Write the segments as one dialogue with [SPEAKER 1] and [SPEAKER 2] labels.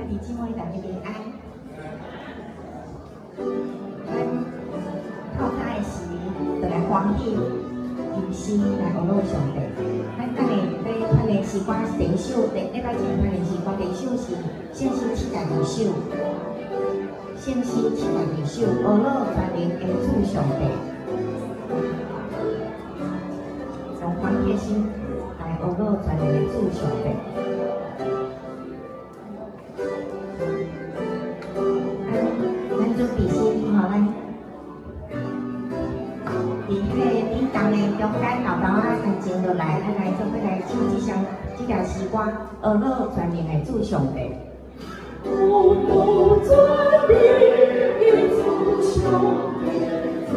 [SPEAKER 1] 弟姊妹大家平安。咱透早的时，就来欢喜吟诗来学老上帝。咱等下要团练诗歌第一首，礼拜前团练诗歌第一首是圣诗72首，圣诗72首，学老全能的主上帝。用欢喜的心来学老全能的主上帝。 中间老豆啊，安静落来，咱来做伙来唱这条诗歌，学老全能的主上帝。学老全能的主上帝，主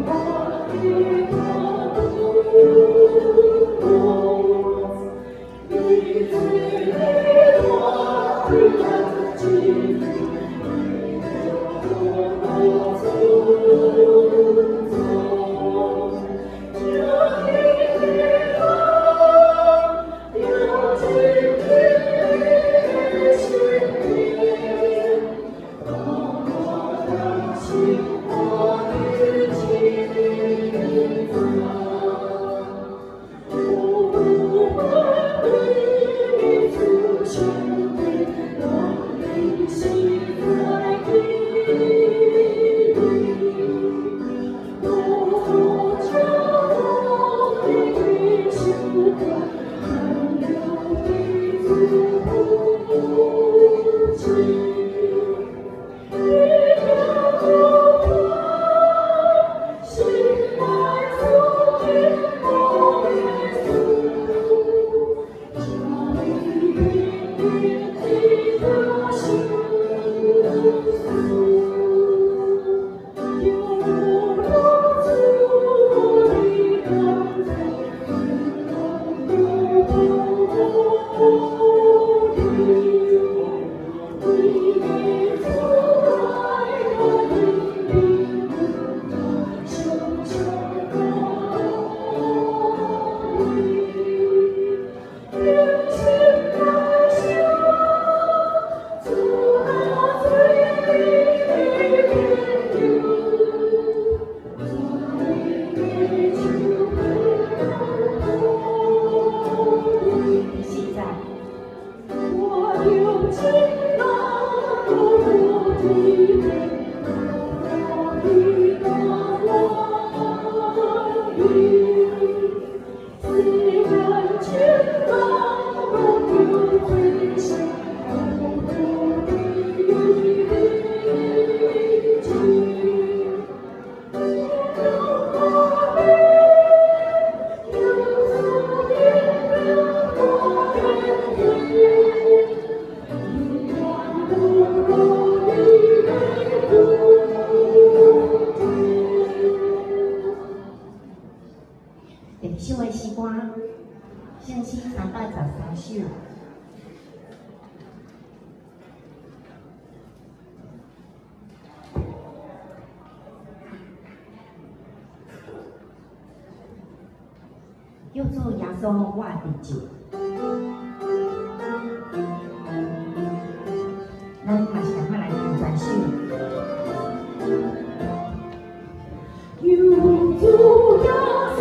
[SPEAKER 1] 啊，你的你最美我眼睛，首的诗歌，圣诗313首。叫做耶稣我的主。咱嘛是赶快来听全首。有主耶稣。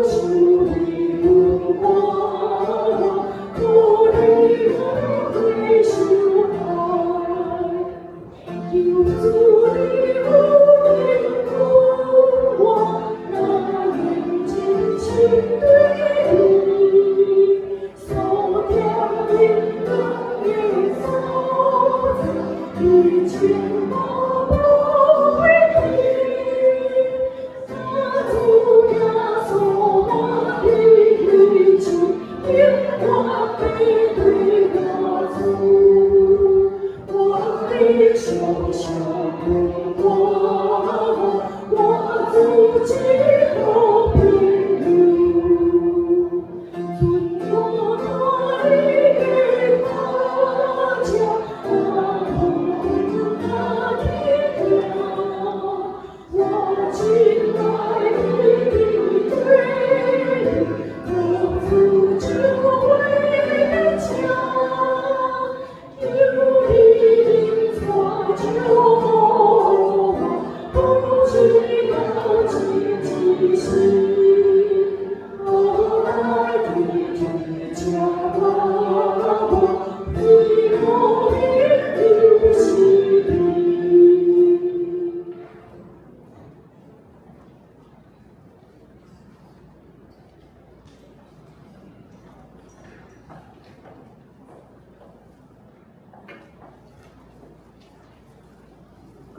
[SPEAKER 1] 主，你如果。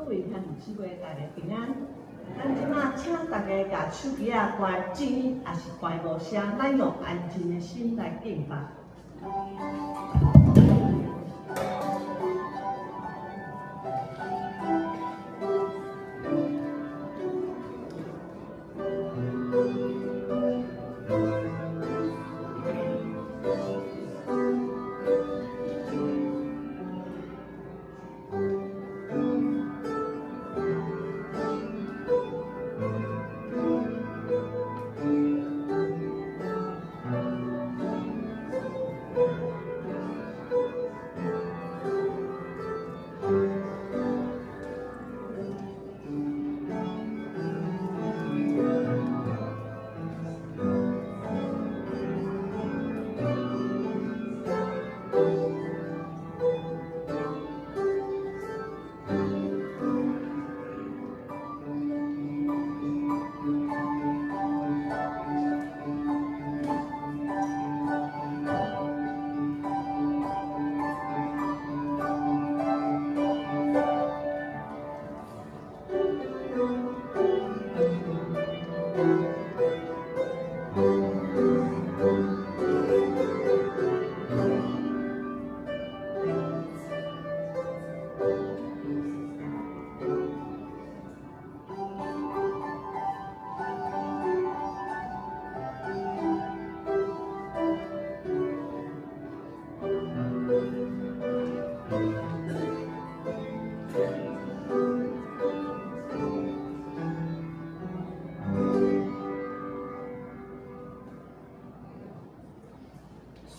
[SPEAKER 2] 位兄弟姊妹大家平安。咱即马请大家把手机啊关静，也是关无声，咱用安静的心来敬拜。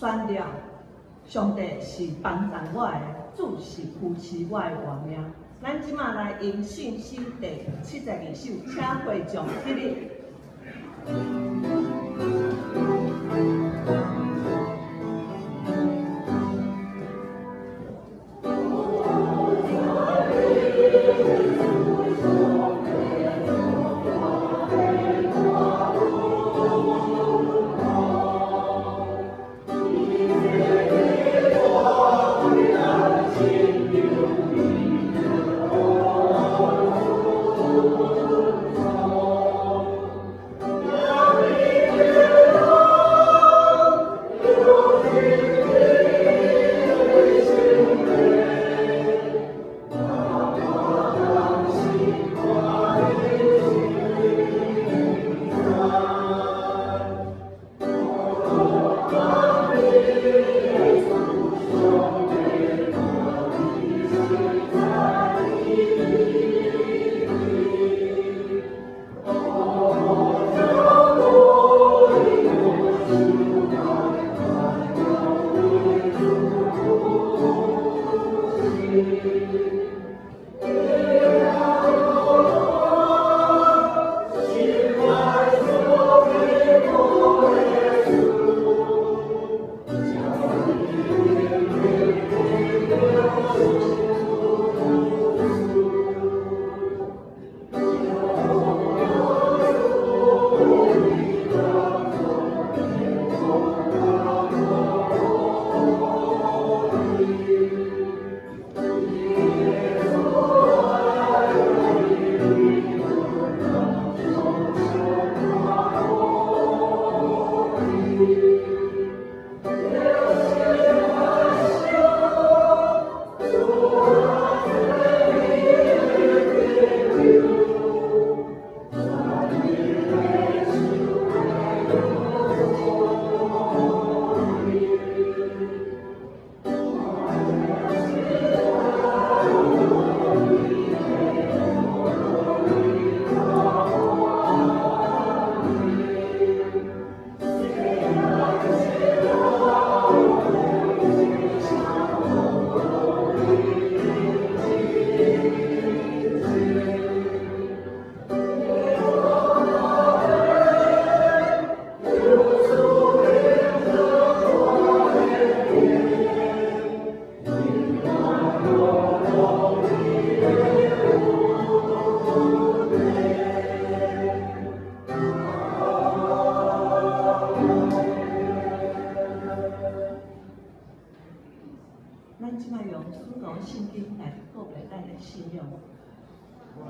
[SPEAKER 2] 宣了，上帝是帮助我的，主是扶持我的活命。咱即马来用信心第72首，请会众起立。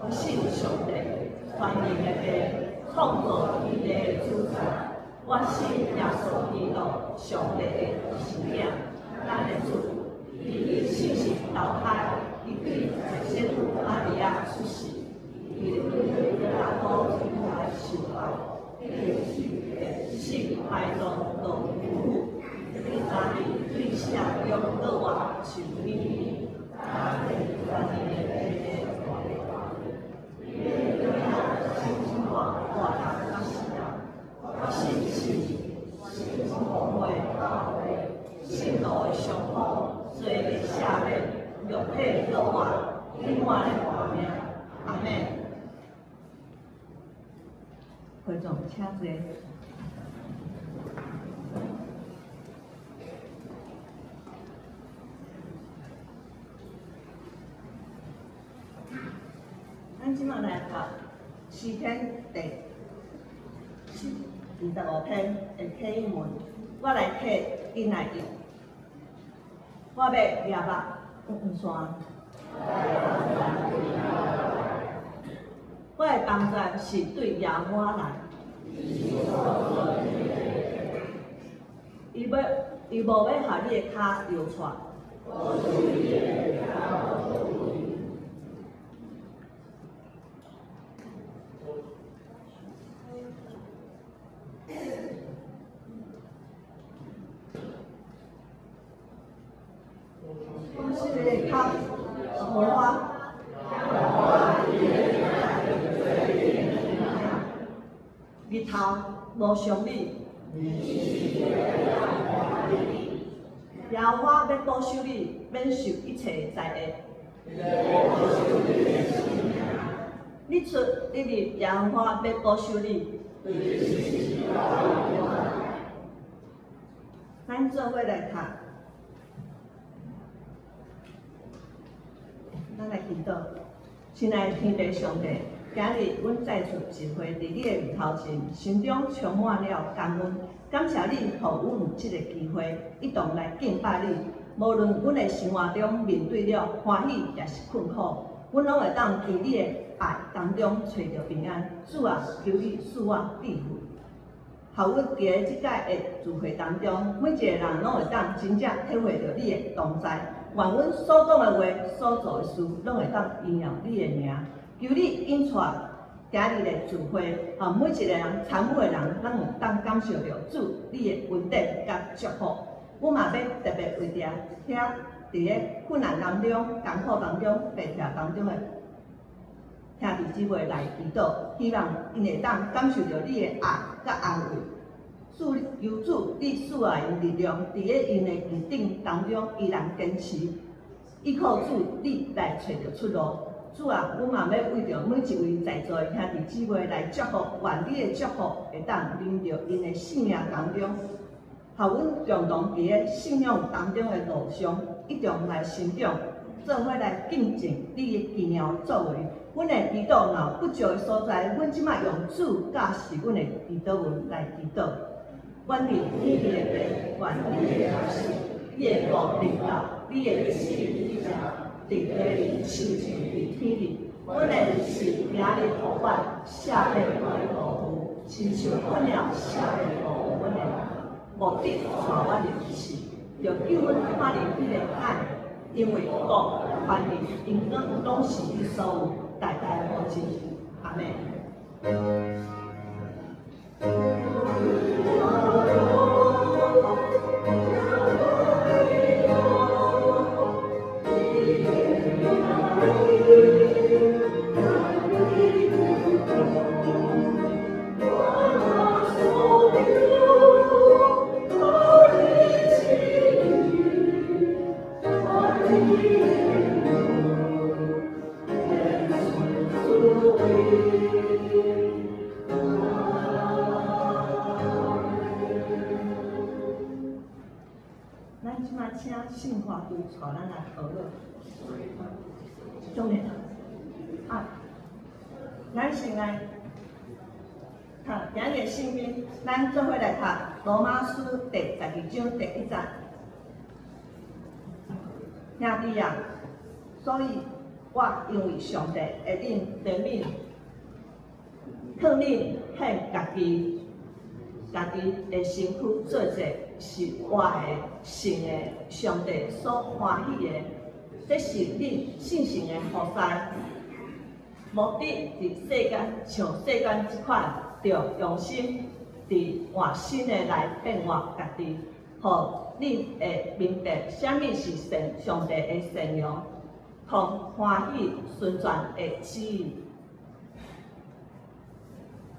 [SPEAKER 2] 我信上帝，全能的父，创造天地的主宰。我信耶稣基督，上帝的是命，咱的主，伊信息投胎，伊对圣母玛利亚出世，伊对大土天来受害，信爱中道父，第三日对下用恶话受逼迫，全能的我信信道的上好，做的下面肉体落外，另外的画面，阿妹，会众请坐。咱即马来读诗篇第25篇的启文，我来替因来用。我要抓目线。我的同在是对耶和华来，伊无要互你的脚摇错。我是你的脚荷花。日头无伤你，耶和华要保守你，免受一切灾厄。你出你入，耶和华要保守你。咱做伙来读，咱来祈祷，亲爱的天父上帝。今日，阮再次聚会伫你的面头前，心中充满了感恩。感谢你，予阮这个机会，一同来敬拜你。无论阮的生活中面对了欢喜也是困苦，阮拢会当伫你的爱当中找到平安。主啊，求你赐我智慧，互阮伫个即届的聚会当中，每一个人拢会当真正体会到你的同在。愿阮所讲的话、所做的事，拢会当荣耀你的名。求你引带今日的聚会，每一个人参与的人，咱有当感受到主你的恩典甲祝福。我嘛要特别为着遐伫个困难当中、艰苦当中、病痛当中的兄弟姊妹来祈祷，希望因会当感受到你的爱甲安慰。求主你赐予因力量，伫个因的预定当中依然坚持，依靠主你来找到出路。主啊，阮嘛要为着每一位在座的兄弟姊妹来祝福，愿你的祝福会当临到因的生命当中，互阮共同伫个信仰当中的路上，一同来成长，做伙来见证你的奇妙作为。阮的祈祷若有不足的所在，阮即摆用主教示阮的祈祷文来祈祷。愿你天地的父，愿你的儿子，你的国临到，你的旨意伫地里，亲像伫天里。阮的日时，今日予阮，下面阮的父母，亲像阮了下面父阮的目的，带阮入世，就叫阮看见迄个爱，因为国、权力、荣光拢是你所有，代代无尽。阿们。咱即摆请信华队带咱来讨论，重点啊，咱先来读今日圣经，咱做伙来读罗马书第12章第1节。兄弟啊，所以我因为上帝会怜悯，劝恁献家己的身躯做者是活的、神的，上帝所欢喜的，这是恁信心的所在。目的伫世间像世间即款，着用心伫换新的来变化家己，互恁会明白啥物是上帝的善良，同欢喜顺转的旨意。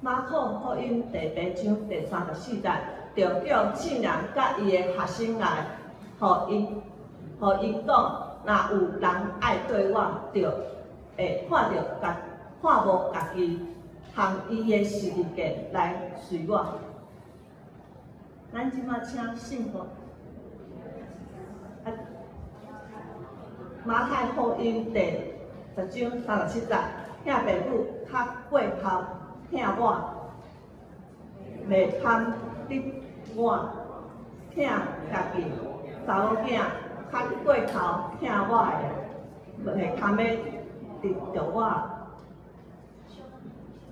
[SPEAKER 2] 马可福音第8章第34节，着叫圣人甲伊的学生来，互因讲，若有人爱对我，着会看无家己，含伊的十字架来随我。咱即马请信徒，马太福音第10章37节，听爸母较过头听我，袂贪得我，听家己查某囝较过头听我的，袂贪要得着我。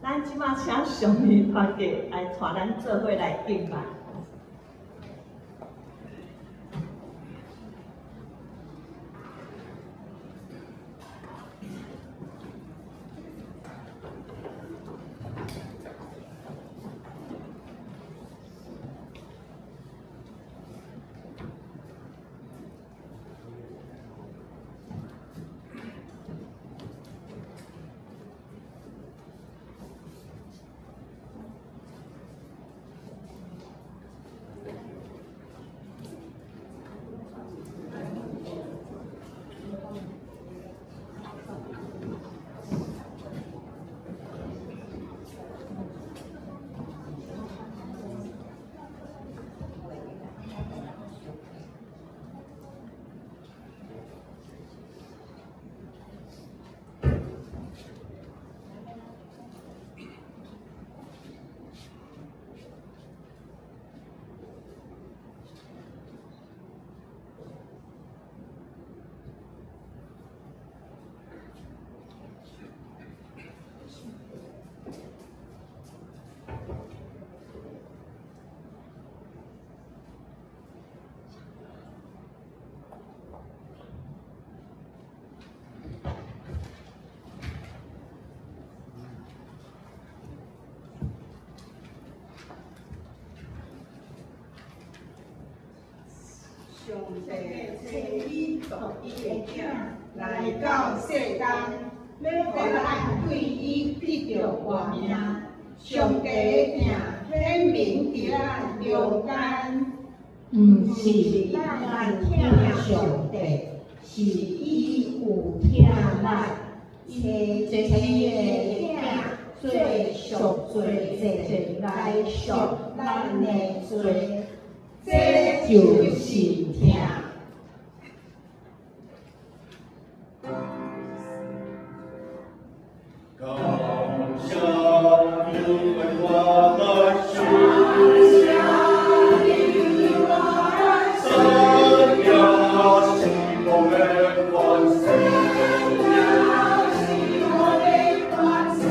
[SPEAKER 2] 咱即马请上帝团结来带咱做伙来敬拜。
[SPEAKER 3] 上帝找伊独伊的囝来到世间，要互咱对伊得着活命。上帝的囝显明伫咱中间，毋是咱听上帝，是伊有听咱。找伊的囝做赎罪祭来赎咱的罪。这就是听。
[SPEAKER 4] 感谢你为我的心，神呀，是我的关心。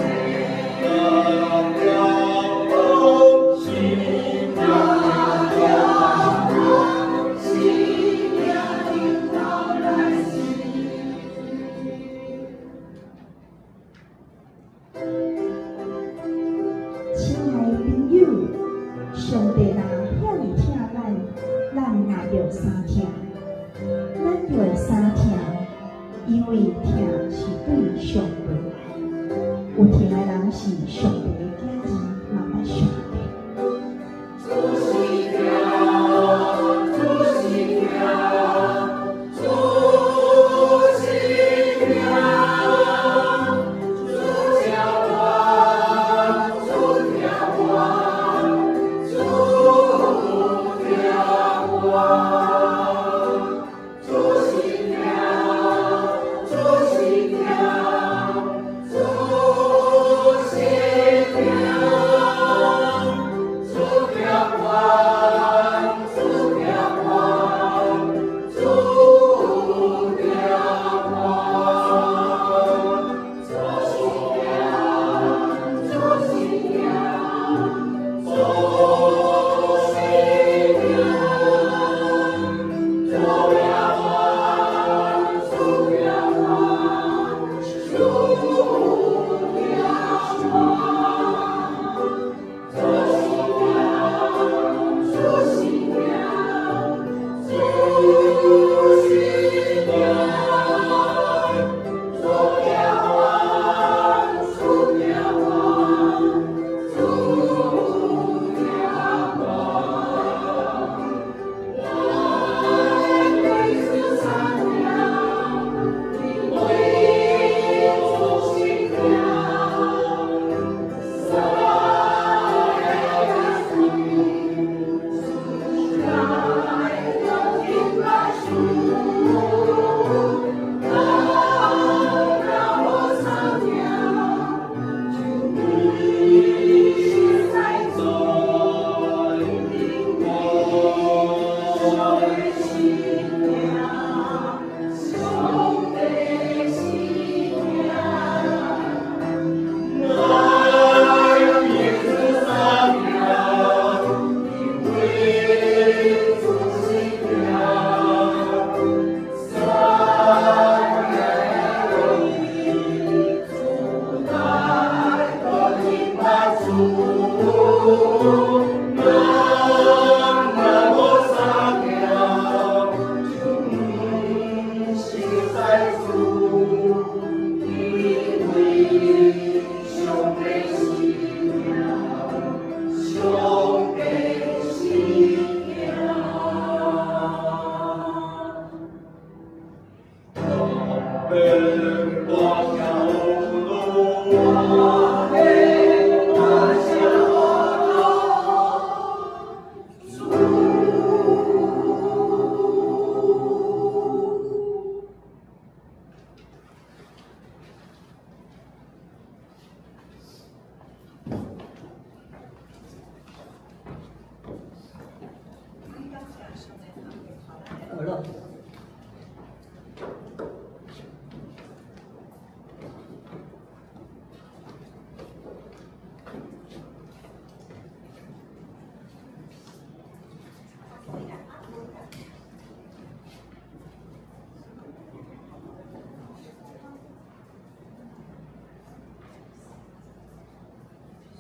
[SPEAKER 2] 乐。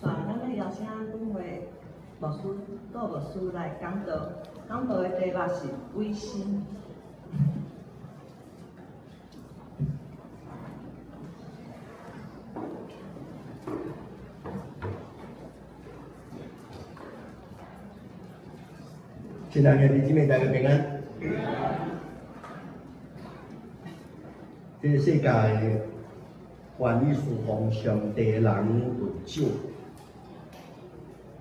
[SPEAKER 2] 咱要邀请本会牧师、各牧师来讲道，讲道的题目是委身。
[SPEAKER 5] 亲爱的弟兄姊妹，大家平安。这个世界愿意侍奉上帝的人有少，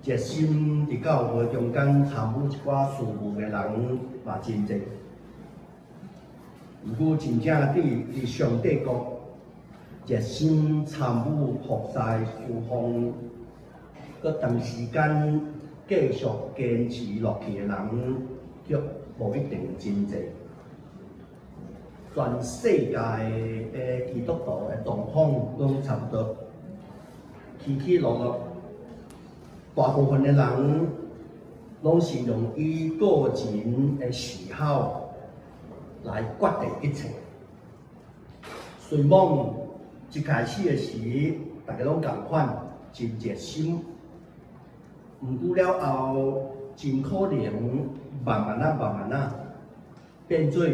[SPEAKER 5] 热心伫教会中间参与一寡事务的人嘛真侪。不过真正伫上帝国热心参与服侍侍奉，佮长时间继续坚持落去的人，却无一定真侪。全世界的基督徒的状况拢差不多，起起落落。大部分的人拢是用以个人的喜好来决定一切。虽望一开始的时，大家拢共款，真热心。毋过了后，真可能慢慢啊，变做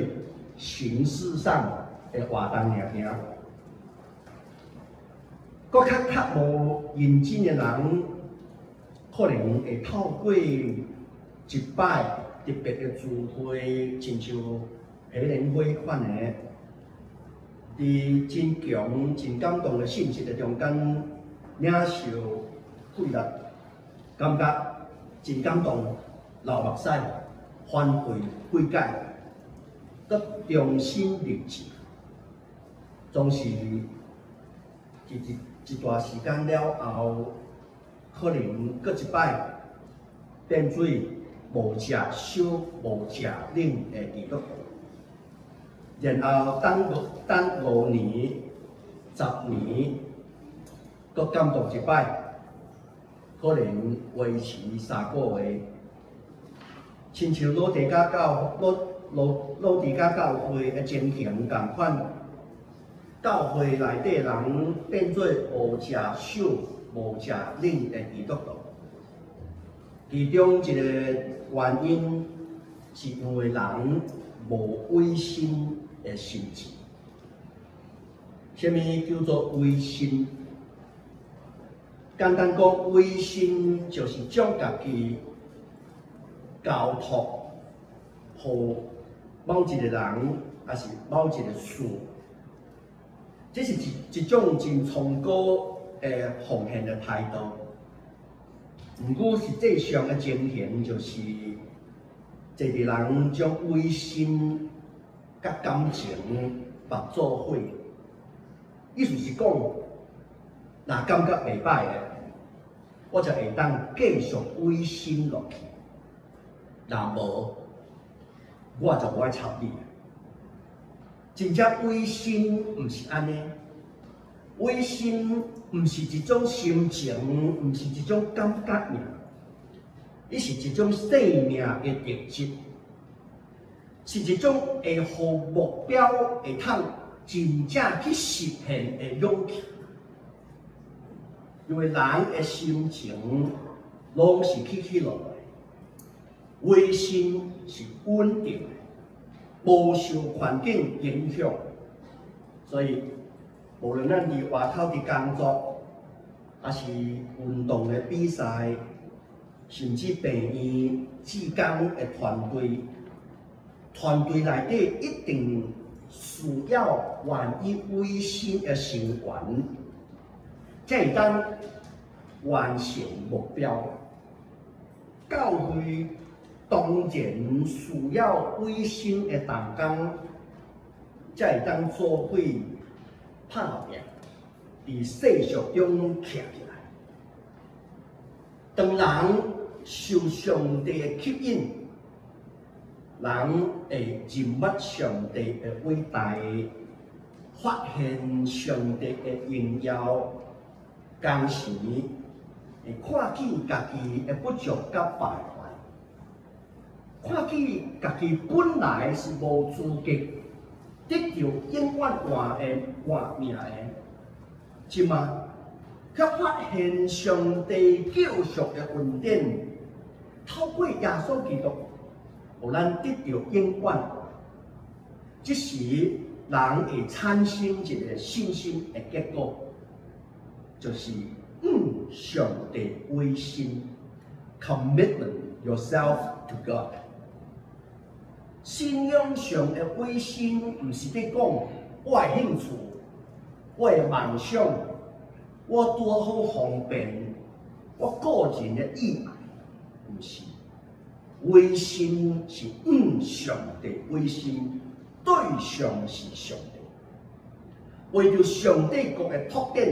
[SPEAKER 5] 形式上的活动尔尔。搁较无认真的人，可能会透过一摆特别的聚会，亲像喜联会款的，伫真强、真感动的信息的中间，领受快乐。感觉真感动，流目屎，反悔悔改，得重新立志，总是一段时间了后，可能搁一摆变做无食烧、无食冷的基督徒，然后等5年、10年，搁感动一摆。可能维持3个月，亲像老地家教会的情形同款，教会内底人变做无食烧、无食冷的基督徒。其中一个原因是因为人无委身的心志。什么叫做委身？简单讲，委身就是将家己交托予某一个人，还是某一个事。这是一种真崇高的奉献的态度。不过实际上的情形就是，一个人将委身甲感情绑做伙，意思是讲，若感觉袂歹的。我就会当继续委身落去，若无，我就无爱插你。真正委身毋是安尼，委身毋是一种心情，毋是一种感觉尔，伊是一种生命的特质，是一种会互目标会通真正去实现的勇气。因为人的心情拢是起起落落，委身是稳定的，无受环境影响，所以无论咱伫外口伫工作，还是运动的比赛，甚至病院、志工的团队内底一定需要愿意委身的成员。才会当完成目标。教会当然需要委身的同工，才会当做伙拍拼，伫世俗中徛起来。当人受上帝的吸引，人会认识上帝的伟大，发现上帝的荣耀，同时会看见家己的不足甲败坏，看见家己本来是无资格得到永远活命的，即马却发现上帝救赎的恩典，透过耶稣基督，互咱得到永远。这时，人会产生一个信心的结果，就是上帝委身 ，commitment yourself to God。信仰上的委身，唔是在讲我的兴趣、我的梦想、我多好方便、我个人的意爱，唔是。委身是上帝委身，对象是上帝。为着上帝国的拓展，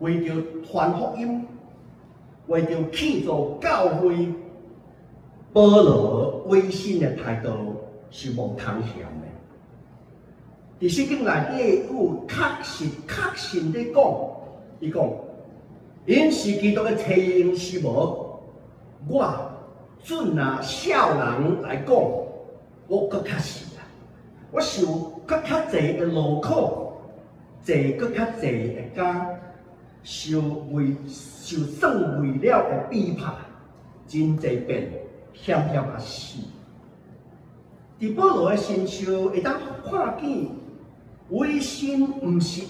[SPEAKER 5] 为着传福音，为着建造教会，保罗委身的态度是无通嫌的。伫圣经内底有确信地讲，伊讲，因是基督的妻用是无，我准少人来讲，我搁较是啦，我受搁较侪的劳苦，坐搁较侪的家，受算为了的逼迫，真侪遍险啊死。伫保罗的身上会当看见，委身毋是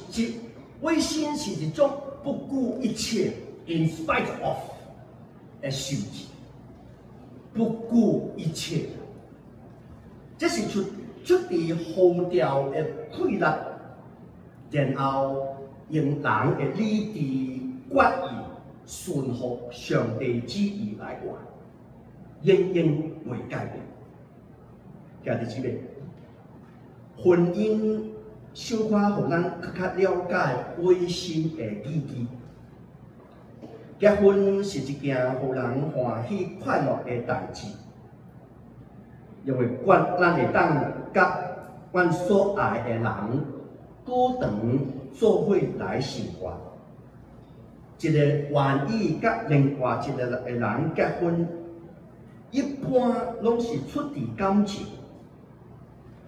[SPEAKER 5] 委身是一种不顾一切 ，in spite of 的受制，不顾一切。这是出自号召的气力，然后用人的理智决意顺服上帝旨意来活，永远未改变。兄弟姊妹，婚姻小可互咱更较了解委身的意义。结婚是一件互人欢喜快乐的代志，因为咱会当甲阮所爱的人久长做伙来生活。一个愿意甲另外一个人结婚，一般拢是出自感情，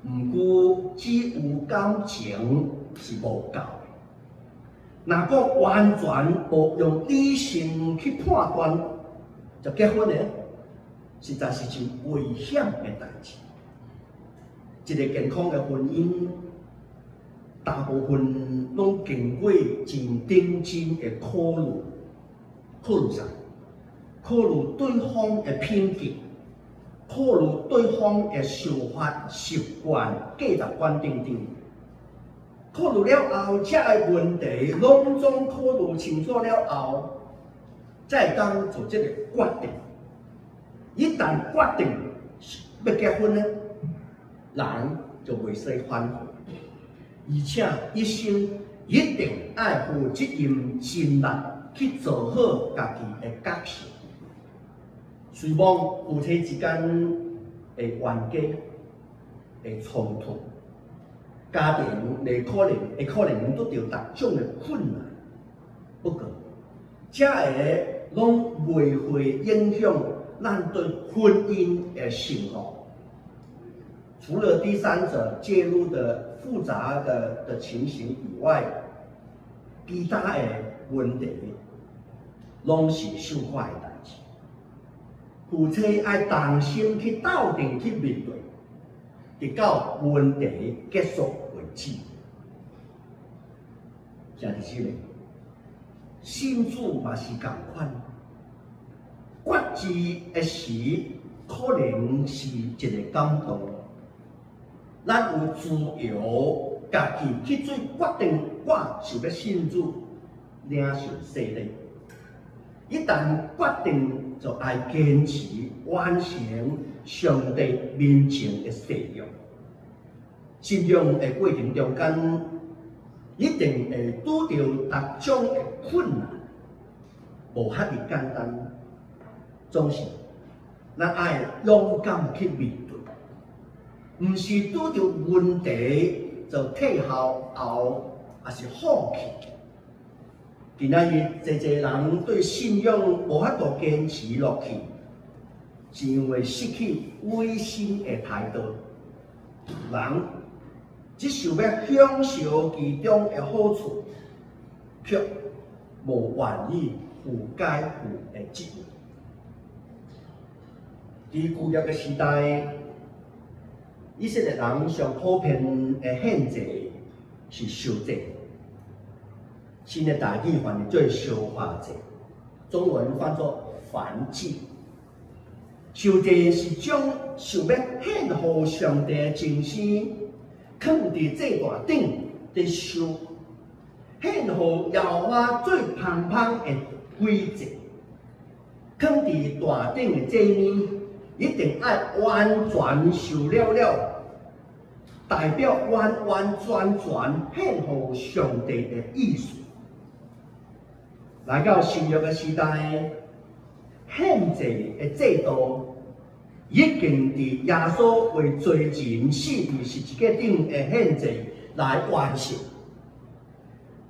[SPEAKER 5] 毋过只有感情是无够的。若讲完全无用理性去判断，就结婚咧，实在是真危险的代志。一个健康的婚姻，大部分拢经过真认真的考虑啥？考虑对方的品格，考虑对方的想法、习惯、价值观等等。考虑了后，这个问题拢总考虑清楚了后，再当做这个决定。一旦决定要结婚呢，人就袂使反悔，而且一生一定爱负责任、尽力去做好家己的角色。希望夫妻之间会冤家、会冲突。家庭可能遇到各种的困难，不过，这个拢袂会影响咱对婚姻的承诺。除了第三者介入的复杂的情形以外，其他的问题拢是小可的代志。夫妻爱同心去斗阵去面对。直到问题结束为止。兄弟姊妹，信主嘛是同款，决志的时可能是一个感动，咱有自由家己去做决定，我是要信主，领受洗礼。一旦决定，就爱坚持完成上帝面前的誓约。信仰的过程中间，一定会拄到各种的困难，无遐尼简单。总是咱爱勇敢去面对。毋是拄着问题就退后，也是放弃。今仔日侪人对信仰无法度坚持落去，是因为失去委身的态度。人只想要享受其中的好处，却无愿意负该负的责任。伫旧约的时代，以色列人上普遍的献祭是烧祭，新的大语翻译做烧化祭，中文翻作燔祭。烧祭是将想要献予上帝的精神，放伫祭坛顶伫烧，献予耶和华最芳芳的规则，放伫坛顶的祭物，一定要完全烧了，代表完完全全献予上帝的意思。来到新约的时代，献祭的制度已经伫耶稣为罪人死伫十字架顶的献祭来完成。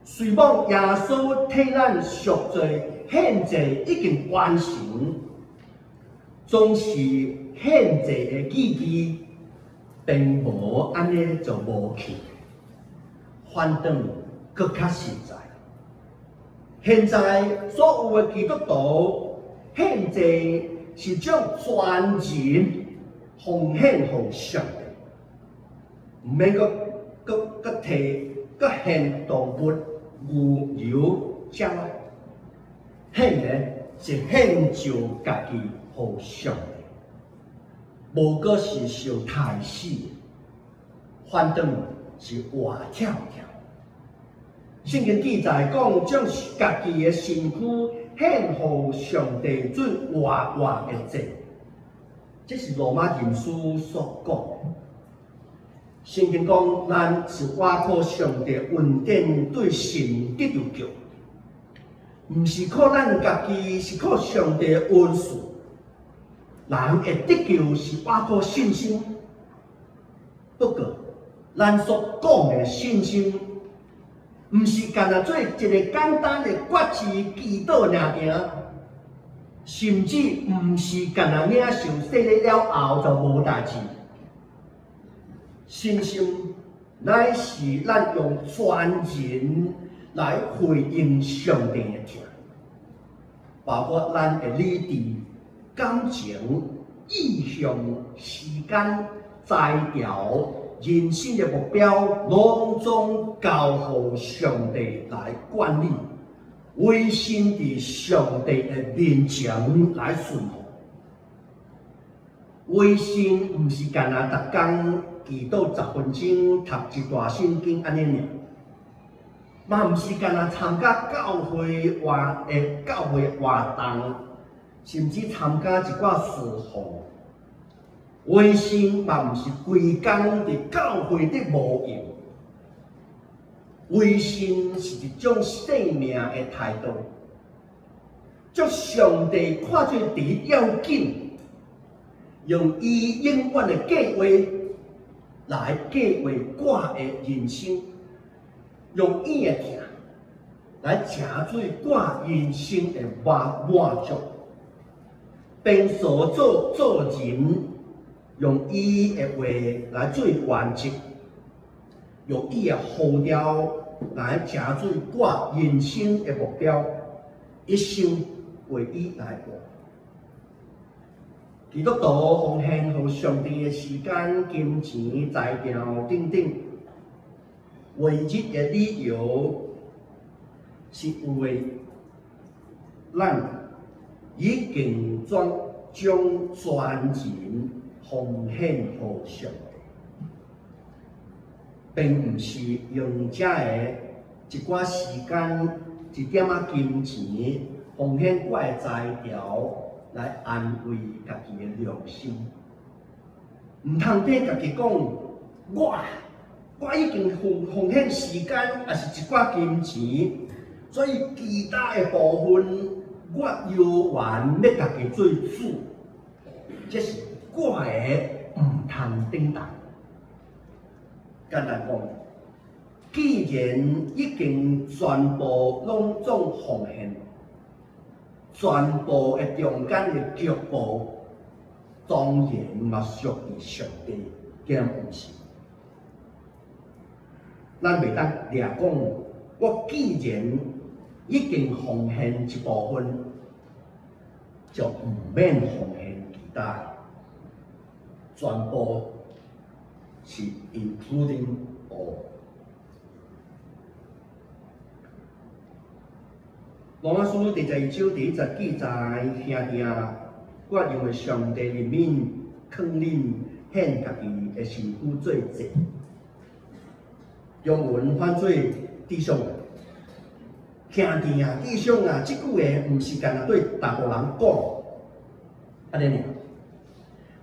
[SPEAKER 5] 虽望耶稣替咱赎罪献祭已经完成，总是献祭的意义并无安尼就无去，反倒更较实在。现在所有的基督徒献祭是将全人奉献予上帝，毋免搁献动物、牛、油、鸟，献的是献就家己予上帝，无过是受害死，反倒是活跳跳。圣经记载讲，将家己的身躯献予上帝做活的祭，这是罗马人书所讲。圣经讲，咱是倚靠上帝恩典对神得到救，毋是靠咱家己，是靠上帝的恩赐。人会得救是倚靠信心，不过咱所讲的信心，毋是干那做一个简单的决志祈祷尔，甚至毋是干那领受洗礼了后就无代志。信心乃是咱用全人来回应上帝的听，包括咱的理智、感情、意向、时间、才调、人生的目标，拢总交予上帝来管理，委身伫上帝的面前来顺服。委身毋是干那逐工祈祷10分钟，读一段圣经安尼尔，嘛毋是干那参加教会活动，甚至参加一寡事奉。委身嘛毋是规工伫教会的无用，委身是一种生命的态度，将上帝看做第一要紧，用伊永远的计划来计划我的人生，用伊的疼来吃做我人生的满足，并所做人。用伊的话来做原则，用伊的号召来吃做我人生的目标，一生为伊来活。基督徒奉献予上帝的时间、金钱、材料等等，唯一的理由是因为咱已经将全人奉献予上帝，并毋是用这个一寡时间、一点仔金钱奉献我的材料来安慰家己的良心。毋通对家己讲，我已经奉献时间，也是一寡金钱，所以其他的部分我犹原要家己做主，这是我的毋通顶当。简单讲，既然已经全部拢总奉献，全部的中间的脚步，当然嘛属于上帝，竟然不是。咱袂当掠讲，我既然已经奉献一部分，就唔免奉献其他，全部是 including all。罗马书第12章第1节记载，兄弟啊，我因为上帝的面，劝恁献家己的身躯做祭。中文翻做弟兄，兄弟啊，弟兄啊，即句话毋是干那对大部人讲，安尼尔，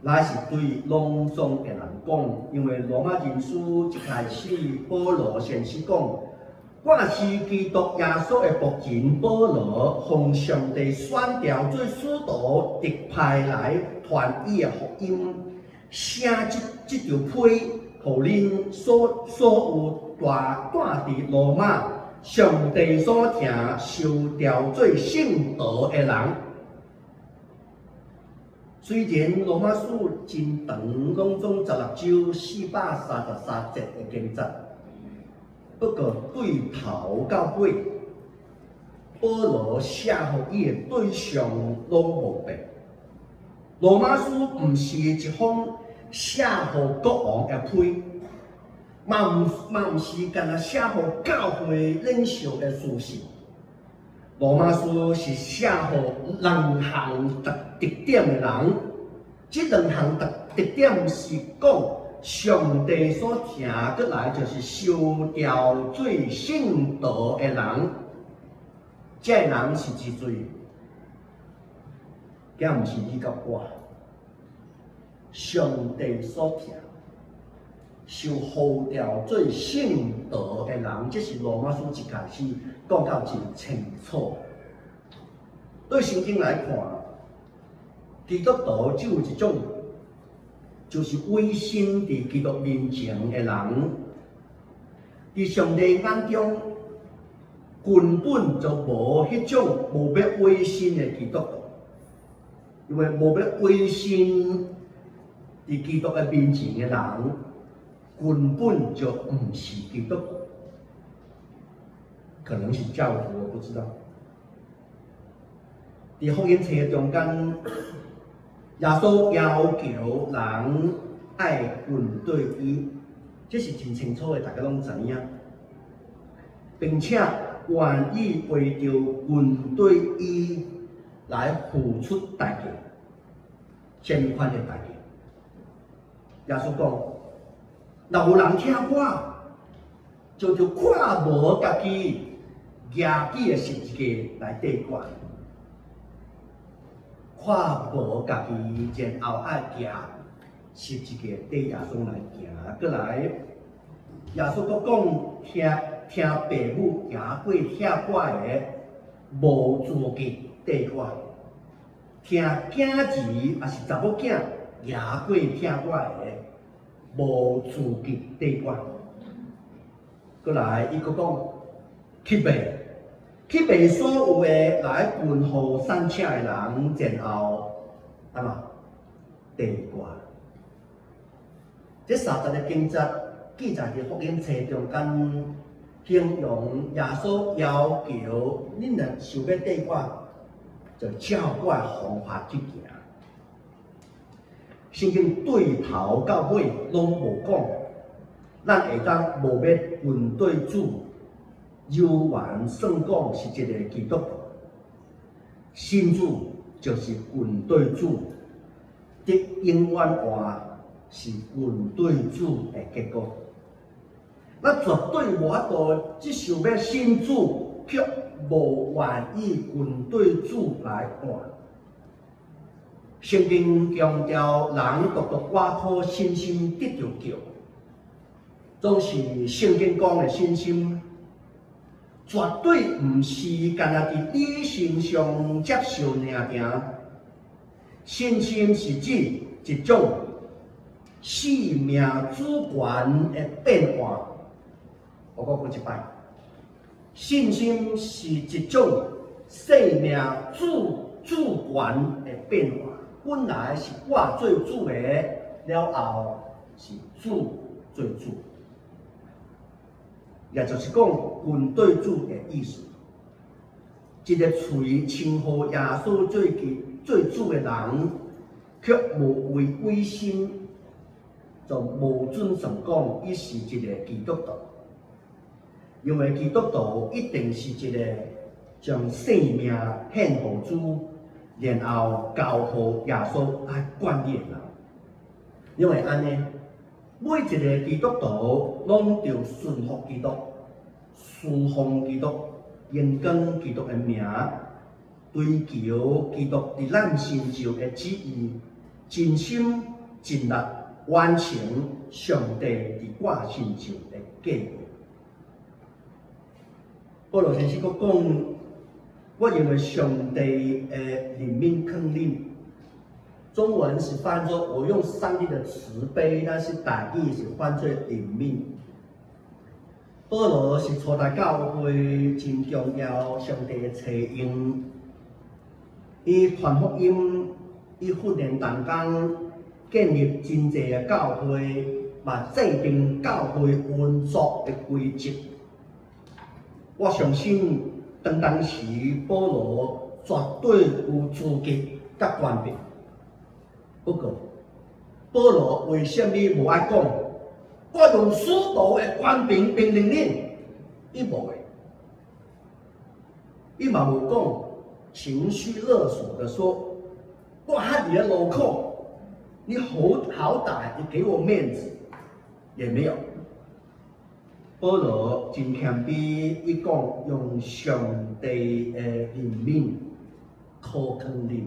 [SPEAKER 5] 乃是对拢总的人讲。因为罗马人书一开始，保罗先是讲，我是基督耶稣的仆人保罗，奉上帝选调做使徒，特派来传伊的福音，写即条批，互恁所有带伫罗马上帝所听受调做圣道的人。虽然罗马书真长，拢总16章433节的经节，不过对头到尾，保罗写予伊的对象拢无变。罗马书毋是一封写予国王的批。嘛毋是干那写予教会领袖的书信，罗马书是写予2项特点的人。这2项特点是讲上帝所听过来就是受调做圣道的人。这人是几罪？这毋是你甲我，上帝所听。受呼调做圣道的人，这是罗马书一开始讲到真清楚。对圣经来看，基督徒只有一种，就是委身伫基督面前的人，伫上帝眼中根本就无迄种无要委身的基督徒，因为无要委身伫基督的面前的人。根本就不是基督徒，可能是教徒，我不知道。在福音册中间，耶稣要求人爱跟对伊，这是真清楚的，大家拢知影，并且愿意为着跟对伊来付出代价，千款的代价。耶稣讲。若有人听我，就看无家己牙齿的十字架来对我，看无家己然后爱行十字架对耶稣来行。过来，耶稣佫讲听父母行过遐我的无资格对我，听囝儿也是查某囝行过遐我的。无资格对我，过来，伊佫讲去卖所有的来分互散车的人，然后安怎对我。这30个经节记载伫福音册中间，形容耶稣要求恁若想要对我，就照我的方法去行。圣经对头到尾拢无讲，咱会当无要跟对主，犹原算讲是一个基督徒。信主就是跟对主，得永远话是跟对主的结果。咱绝对无法度只想要信主，却无愿意跟对主来换。圣经强调人独独倚靠信心得着救，总是圣经讲的信心，绝对毋是干那伫理性上接受尔定。信心是指一种生命主权的变化。我讲一摆，信心是一种生命主权的变化。本来是我做主的，了后是主做主，也就是讲军队主的意思。一个嘴称呼耶稣做主的人，却无为委身，就无准上讲伊是一个基督徒。因为基督徒一定是一个将生命献给主，然后交予耶稣来管理的人。因为安尼，每一个基督徒拢要顺服基督，侍奉基督，应跟基督的名，追求基督伫咱身上的旨意，尽心尽力完成上帝伫我身上的计划。保罗先生佫讲，我认为上帝的怜悯肯定，中文是翻作我用上帝的慈悲，但是大意是翻作怜悯。保罗是初代教会真重要上帝的采用，伊传福音，伊训练同工，建立真济的教会，嘛制定教会运作的规则。我相信，当时保罗绝对有资格甲权柄。不过，保罗为什么无爱讲？我用使徒的权柄命令恁，伊无诶。伊嘛无讲情绪勒索的说，我喊你的路口，你好歹你给我面子，也没有。保罗真谦卑，伊讲用上帝的怜悯靠肯恁，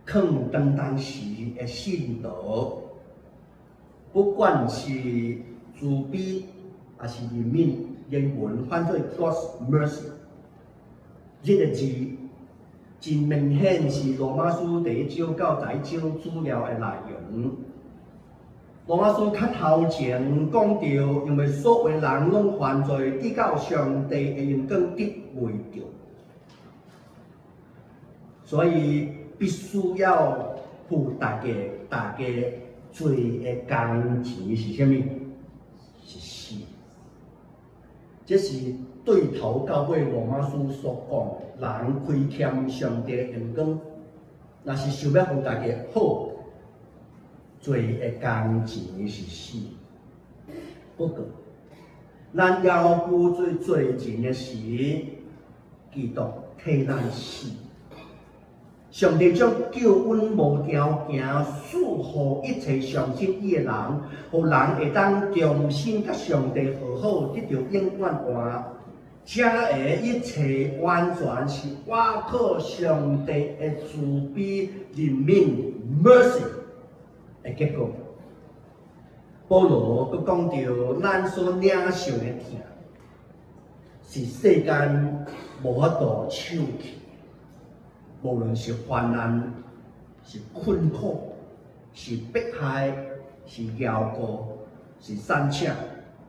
[SPEAKER 5] 肯当时的信徒，不管是慈悲还是怜悯，英文翻作 God's mercy， 这个字真明显是罗马书第1章到第1章主要的内容。罗马书较头前讲到，因为所有人拢犯罪，抵到上帝的荣光得袂着，所以必须要付大家罪的工钱是啥物？是死。这是对头到尾罗马书所讲，人亏欠上帝的荣光，若是想要付大家好。罪的工钱是死，不过，咱要付罪钱的时，基督替咱死。上帝将救恩无条件赐予一切相信伊的人，互人会当重新甲上帝和好，得到永远安。这个一切完全是倚靠上帝的慈悲、怜悯、mercy。的结果，保罗佫讲到，咱所领受的痛，是世间无法度手去。无论是患难、是困苦、是迫害、是妖过、是惨请、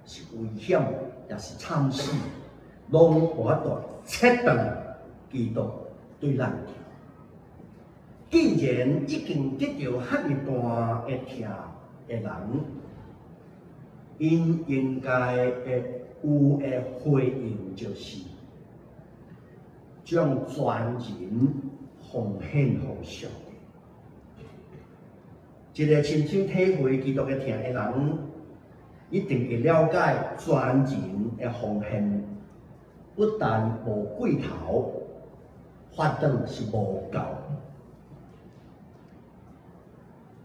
[SPEAKER 5] 是危险，也是惨死，拢无法度切断基督对咱的痛。既然已经得到遐尼大的痛的人，因应该会有的回应就是，将全人奉献给上帝。一个亲身体会基督的痛的人，一定会了解全人的奉献，不但无过头，反倒是无够。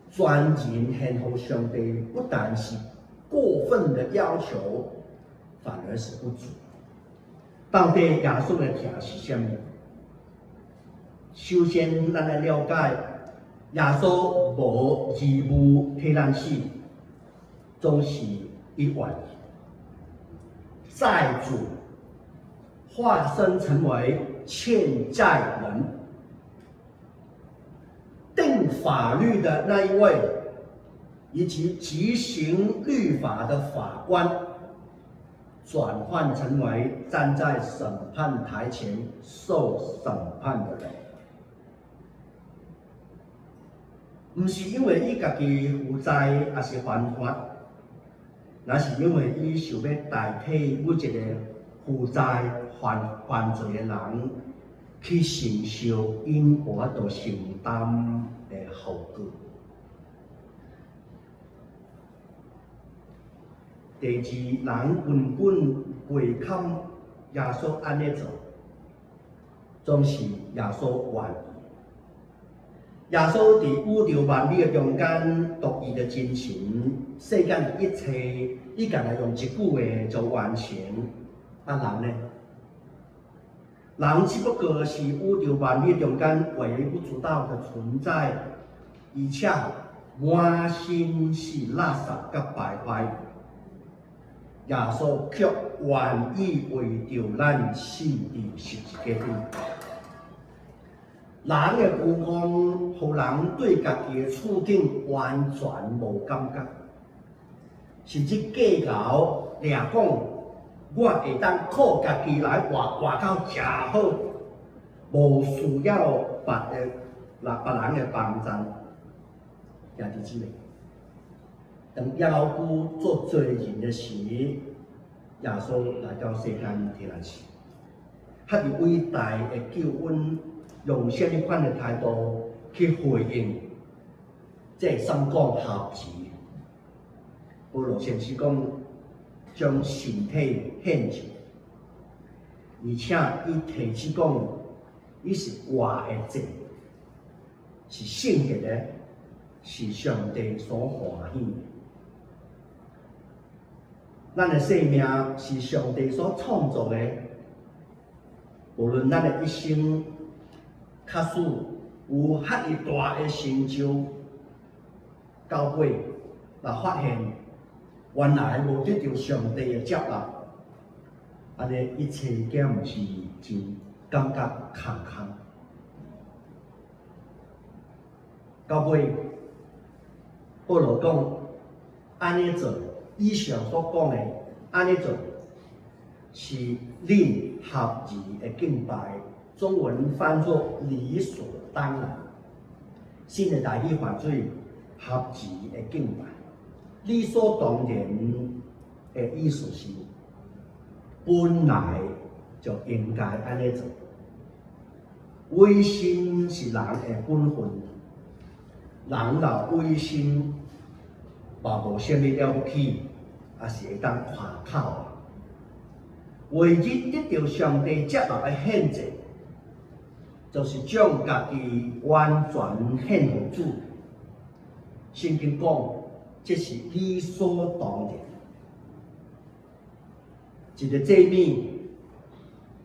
[SPEAKER 5] 全人献给上帝，不但是过分的要求，反而是不足。到底耶稣的痛是什么？首先，咱来了解，耶稣无义务替咱死，总是伊愿意。债主化身成为欠债人。定法律的那一位，以及执行律法的法官，转换成为站在审判台前受审判的人。不是因为伊家己负债还是犯法，那是因为伊想要代替每一个负债犯罪的人，去承受因无法度承担的后果。第二，人根本背抗耶稣安尼做，总是耶稣愿意。耶稣伫宇宙万里的中间，独一的真情，世间的一切，伊敢来用一句话就完成。啊，人呢？人只不过是宇宙万里中间微不足道的存在，而且满身是垃圾甲败坏。耶稣却愿意为着咱死伫十字架顶。人的孤光，互人对家己的处境完全无感觉，甚至计较掠讲，我会当靠家己来活到真好，无需要别人的帮衬。兄弟姊妹，当耶稣做罪人的时，耶稣来到世间替咱死，遐尔伟大的救恩。用什么款的态度去回应这三讲合志？保罗先生讲，将身体献上，而且伊提起讲，伊是活的祭，是圣洁的，是上帝所欢喜的。咱的生命是上帝所创造的，无论咱的一生。假使有遐尔大的成就，到尾若发现原来无得到上帝的接纳，安尼一切皆毋是真感觉空空。到尾，保罗讲，安尼做，以上所讲的安尼做，是恁合宜的敬拜。中文翻作理所当然，新的台语翻做合宜的敬拜。理所当然的意思是，本来就应该安尼做。违心是人的本分，人若违心，嘛无啥物了不起，也是会当夸口。唯一得到上帝接纳的献祭。就是将家己完全献给主。圣经讲，这是理所当然。一个祭品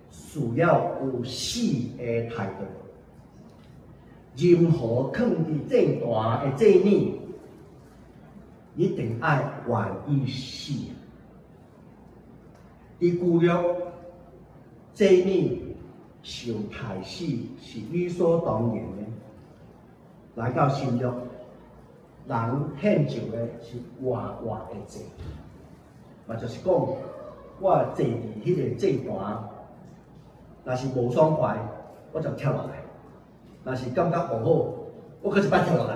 [SPEAKER 5] 需要有死的态度。任何放伫祭坛的祭品，一定爱愿意死。伫旧约祭品。受害死是理所当然的。来到新约，人献上的是活的祭，嘛就是讲，我坐伫迄个祭坛，若是无爽快，我就跳落来；若是感觉无好，我搁一摆跳落来；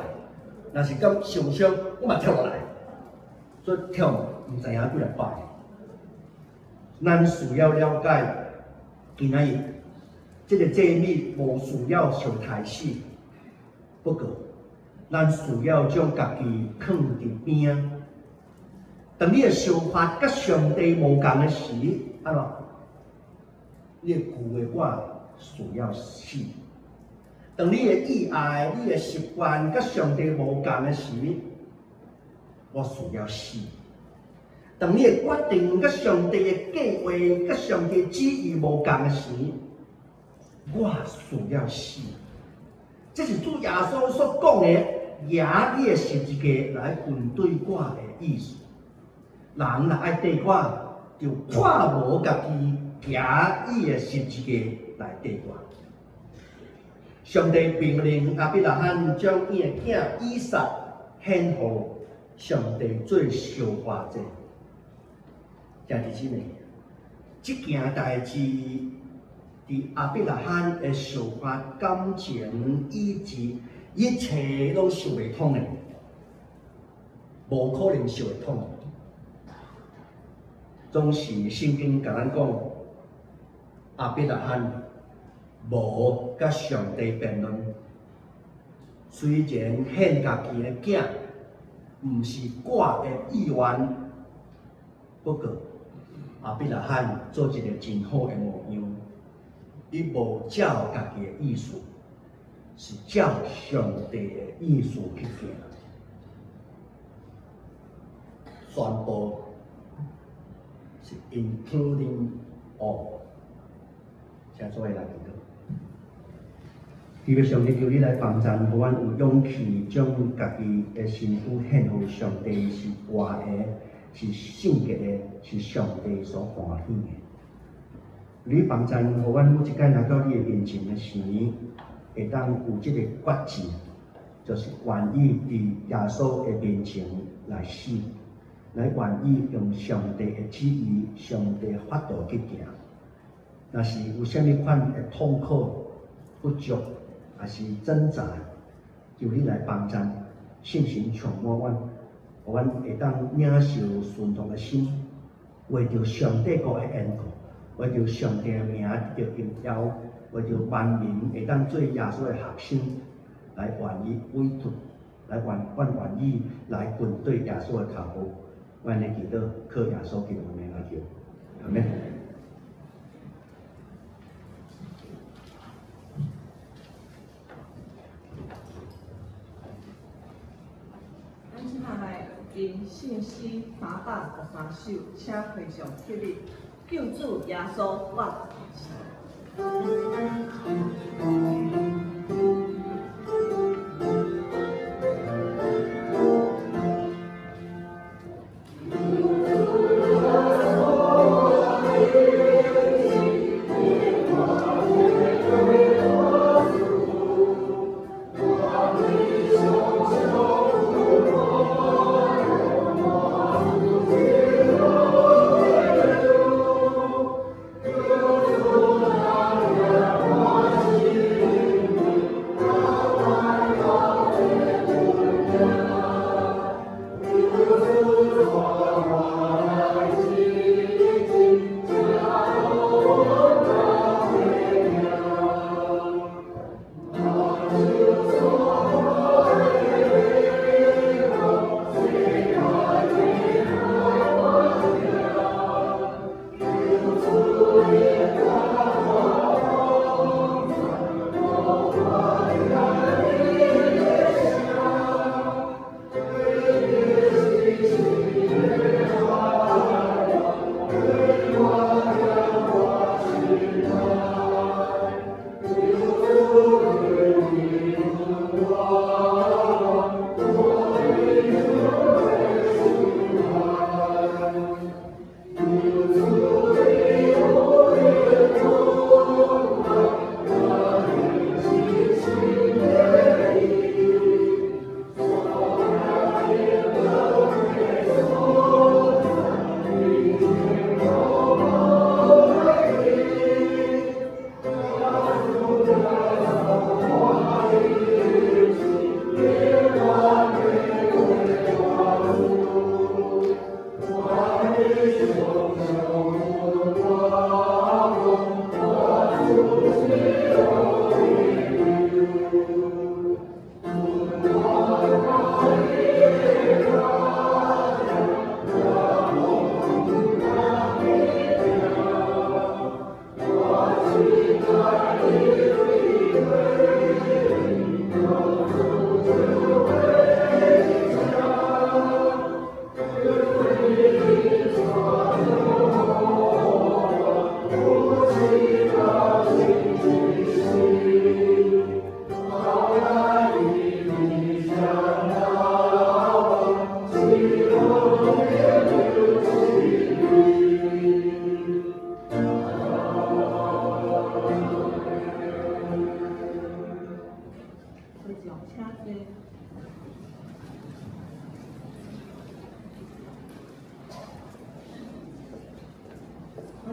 [SPEAKER 5] 若是感受伤，我嘛跳落来。所以跳毋知影几来摆。咱需要了解，今仔日。这个祭品无需要受害死，不过，咱需要将家己放伫边。当你的想法甲上帝无共的时，安怎？你的旧的我需要死。当你的意爱、你的习惯甲上帝无共的时，我需要死。当你的决定甲上帝的计划、甲上帝旨意无共的时，我需要死，这是主耶稣所讲的，拿你的十字架来面对我的意思。人若爱对我，就看无家己拿伊的十字架来对我。上帝命令亚伯拉罕将伊的囝以撒献予上帝做烧化者，兄弟姊妹，这件代志伫亚伯拉罕的烧化感情以及一切拢想袂通的，无可能想袂通。总是圣经甲咱讲，亚伯拉罕无甲上帝辩论，虽然献家己的囝，毋是我的意愿，不过亚伯拉罕做一个真好的模样，伊无照家己的意思，是照上帝的意思去行，宣布是 including all， 请做位来祈祷。基督上帝求你来帮助，互阮有勇气将家己的身躯献给上帝，是活的，是圣洁的，是上帝所欢喜的。你帮助，互阮每一摆来到你的面前的时，会当有这个决志，就是愿意伫耶稣的面前来死，来愿意用上帝的旨意、上帝的法度去行。若是有啥物款的痛苦、不足，还是挣扎，求你来帮助，信心充满阮，互阮会当领受顺从的心，为着上帝国的恩顾，为着上帝的名得荣耀，为着万民会当做耶稣的学生，来愿意委托，来愿意来跟对耶稣的脚步。阮的祈祷靠耶稣基督的名来求，阿门。
[SPEAKER 2] 咱即马来因信息313首，请会上起立，救主耶稣我。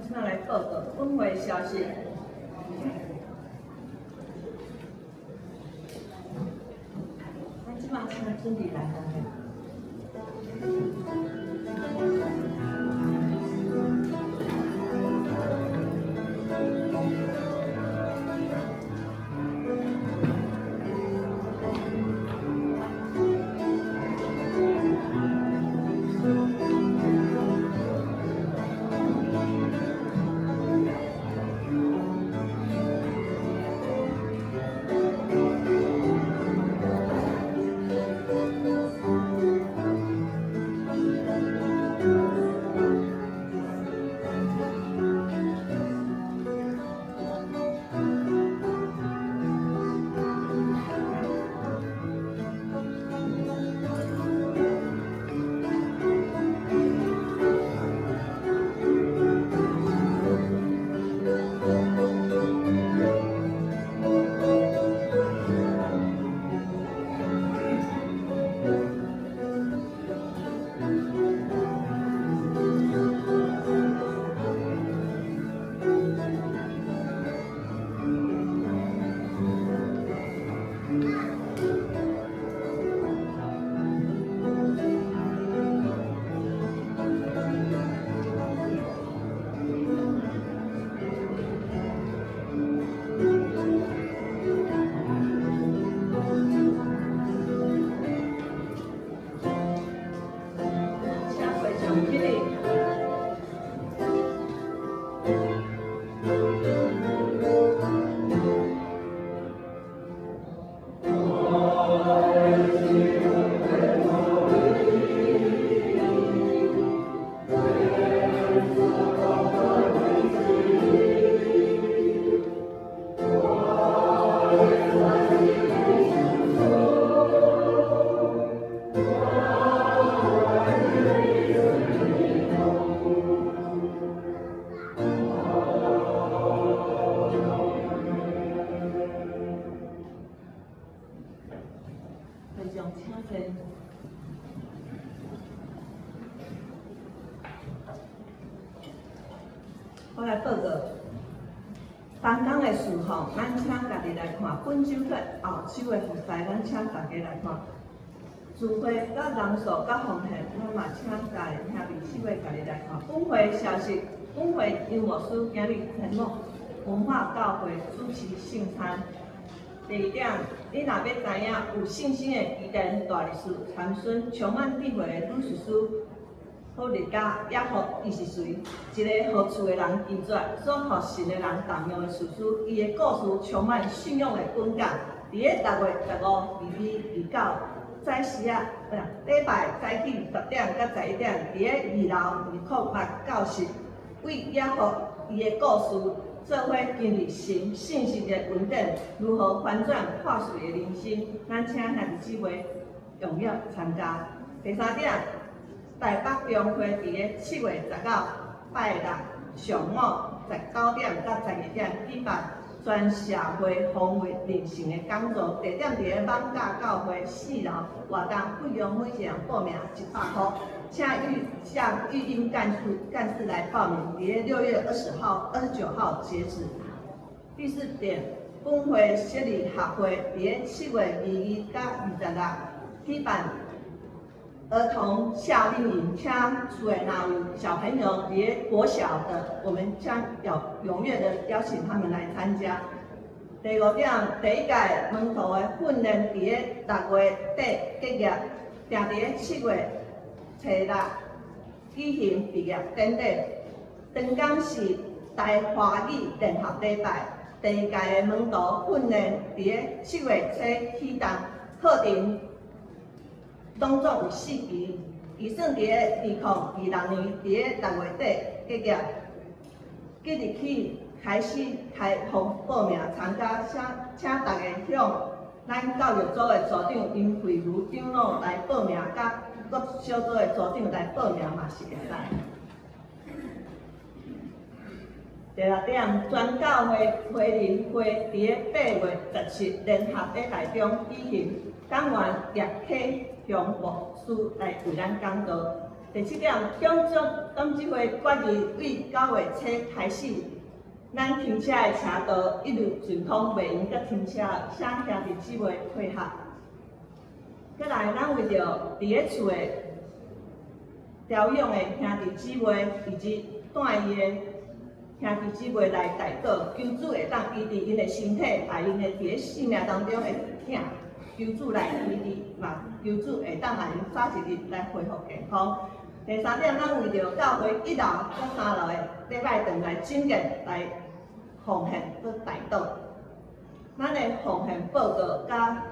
[SPEAKER 2] 即摆来报告本会消息。咱即摆请准备来讲的。我来报告，当工的事项，咱请家己来看。本周课后手的服侍，咱请大家来看。聚会、甲人数、甲奉献，咱嘛请家的兄弟姊妹家己来看。本会消息，本会因牧师今日前往文化教会主持圣餐。第二点，你若要知影有信心的基甸大律师参孙充满智慧的律师好日家约翰，伊是谁？一个好处的人记载，所互信的人动用的事实，伊的故事充满信仰的本感。伫咧6月15、22、29早时啊，礼拜早起10点到11点，伫咧2楼208教室，为约翰伊的故事。做伙经历神信息的稳定，如何翻转破碎的人生？咱请兄弟姊妹踊跃参加。第三点，台北中会伫咧7月19拜六上午19点到12点举办全社会防卫人性的讲座，地点伫咧网架教会4楼，活动费用每一人报名100块。请向育婴干事来报名，伫咧6月20号、29号截止。第四点，本会设立学会，伫咧7月22到26举办儿童夏令营，请厝的哪有小朋友伫咧国小的，我们将踊跃的邀请他们来参加。第五点，第一届门徒的训练伫咧6月底结业，定伫咧7月初6举行毕业典礼。当天是台华语联合礼拜，第二届的门徒训练伫咧7月初启动，课程总有4期，预算伫咧2026年伫咧6月底结业。即日起开始开放报名参加，请大家向咱教育组的组长林慧如长老来报名，甲各小组的组长来报名嘛是会使。第六点，全教会会联会伫咧8月17联合礼拜中举行，讲员叶启雄牧师来为咱讲道。第七点，中即回决议为9月初开始，咱停车的车道一律顺通，袂用甲停车，请兄弟姊妹配合。再来，咱为着伫咧厝的调养的兄弟姊妹，以及带伊的兄弟姊妹来代祷，求主会当医治因的身体，把因的伫咧生命当中的痛，求主来医治嘛，求主会当把因早一日来恢复健康。第三点，咱为着教会1楼、3楼的礼拜堂来整洁来奉献搁代祷，咱的奉献报告甲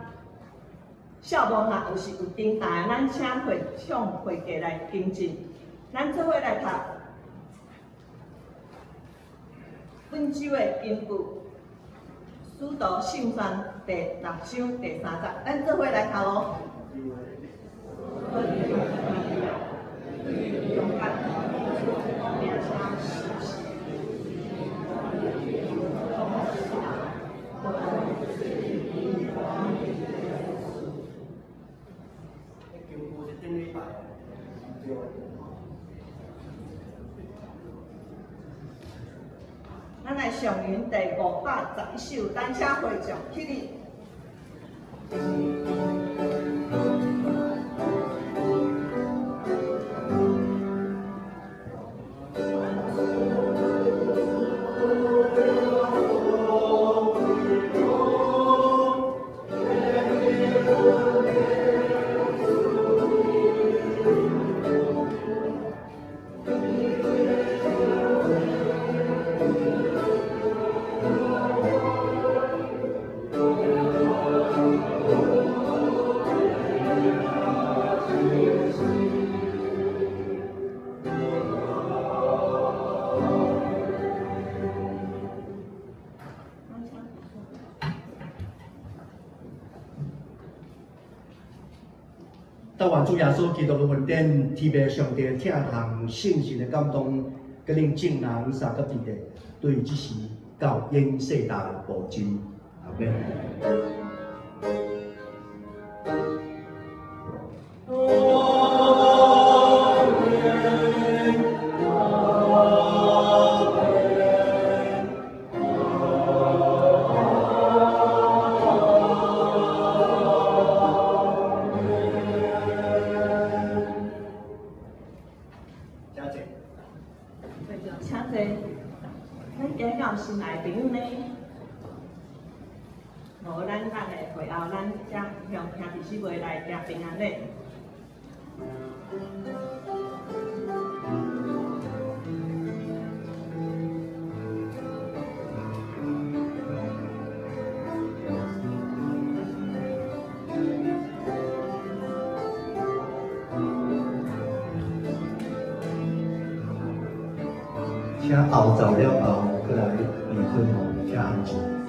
[SPEAKER 2] 项目若有是有重大，咱请会向会计来跟进。咱做伙来读本周的经句，使徒信宣第6章第3节，咱做伙来读哦。咱来上云第511首，单车会众起立。
[SPEAKER 5] 但愿主耶稣基督的恩典、天父上帝疼痛、圣神的感动，甲恁众人三个弟弟，对这时到永世代保证。阿门。
[SPEAKER 2] 心爱的朋友呢，无咱的会后，咱才向兄弟姊妹来行平安礼。
[SPEAKER 5] 请后走了后，过来离婚后，请安静。